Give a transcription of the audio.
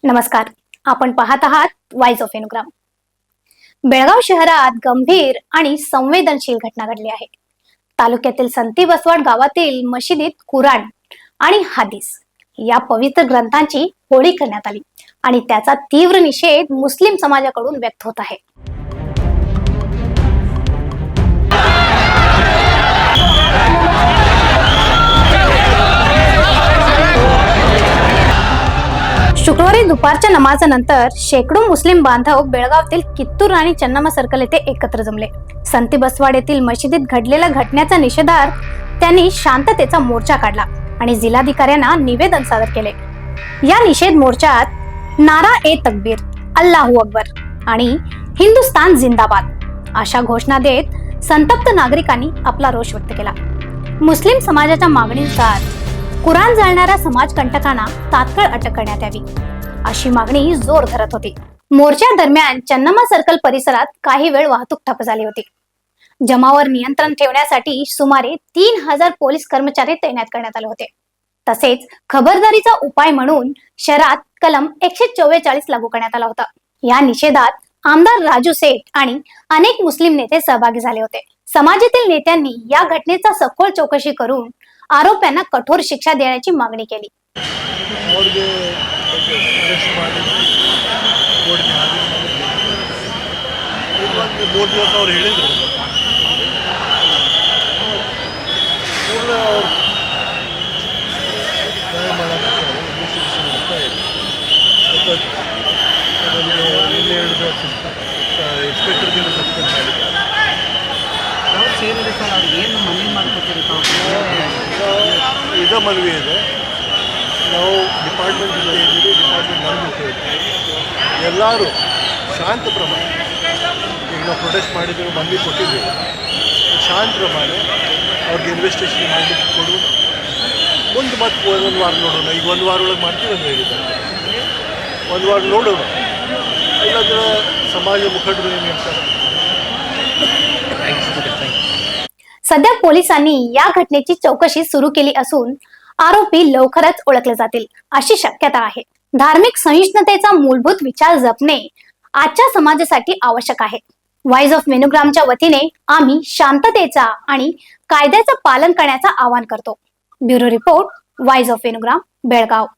नमस्कार. आपण पाहत आहात वाईज ऑफ एनुग्राम. बेळगाव शहरात गंभीर आणि संवेदनशील घटना घडली आहे. तालुक्यातील संती बसवाड गावातील मशिदीत कुराण आणि हदीस या पवित्र ग्रंथांची होळी करण्यात आली आणि त्याचा तीव्र निषेध मुस्लिम समाजाकडून व्यक्त होत आहे. शुक्रवारी दुपारच्या नमाजानंतर शेकडो मुस्लिम बांधव बेळगावतील कित्तूर आणि चन्नामा सर्कल येथे एकत्र जमले. संती बसवाड येथील मशिदीत घडलेल्या घटनेचा निषेधार्थ त्यांनी शांततेचा मोर्चा काढला आणि जिल्हाधिकाऱ्यांना निवेदन सादर केले. या निषेध मोर्चात नारा ए तकबीर, अल्लाहू अकबर आणि हिंदुस्तान जिंदाबाद अशा घोषणा देत संतप्त नागरिकांनी आपला रोष व्यक्त केला. मुस्लिम समाजाच्या मागणीनुसार कुराण जाळणाऱ्या समाजकंटकांना तात्काळ अटक करण्यात यावी अशी मागणी जोर धरत होती. मोर्चा दरम्यान चन्नामा सर्कल परिसरात काही वेळ वाहतूक ठप्प झाली होती. जमावावर नियंत्रण ठेवण्यासाठी सुमारे 3000 पोलीस कर्मचारी तैनात करण्यात आले होते. तसेच खबरदारीचा उपाय म्हणून शहरात कलम 144 लागू करण्यात आला होता. या निषेधात आमदार राजू सेठ आणि अनेक मुस्लिम नेते सहभागी झाले होते. समाजातील नेत्यांनी या घटनेचा सखोल चौकशी करून आरोप्यांना कठोर शिक्षा देण्याची मागणी केली. ಇದು ಮನವಿ ಇದೆ. ನಾವು ಡಿಪಾರ್ಟ್ಮೆಂಟ್ ಬಂದಿದ್ದೇವೆ. ಎಲ್ಲರೂ ಶಾಂತ ಪ್ರಮಾಣ ಈಗ ನಾವು ಪ್ರೊಟೆಸ್ಟ್ ಮಾಡಿದ್ದೇವೆ, ಮನವಿ ಕೊಟ್ಟಿದ್ದೇವೆ. ಶಾಂತ ಪ್ರಮಾಣ ಅವ್ರಿಗೆ ಇನ್ವೆಸ್ಟಿಗೇಷನ್ ಮಾಡಲಿಕ್ಕೆ ಕೊಡು. ಮುಂದೆ ಮತ್ತೆ ಒಂದು ವಾರ ನೋಡೋಣ. ಈಗ ಒಂದು ವಾರ ಒಳಗೆ ಮಾಡ್ತೀವಿ ಅಂತ ಹೇಳಿದ್ದಾರೆ. ಒಂದು ವಾರ ನೋಡೋಣ. ಇಲ್ಲಾಂದ್ರೆ ಸಮಾಜ ಮುಖಂಡರು ಏನು ಹೇಳ್ತಾರೆ. सध्या पोलिसांनी या घटनेची चौकशी सुरू केली असून आरोपी लवकरच ओळखले जातील अशी शक्यता आहे. धार्मिक सहिष्णुतेचा मूलभूत विचार जपणे आजच्या समाजासाठी आवश्यक आहे. वाईज ऑफ मेनुग्रामच्या वतीने आम्ही शांततेचा आणि कायद्याचं पालन करण्याचं आवाहन करतो. Bureau report, wise of Menugram, Belgaum.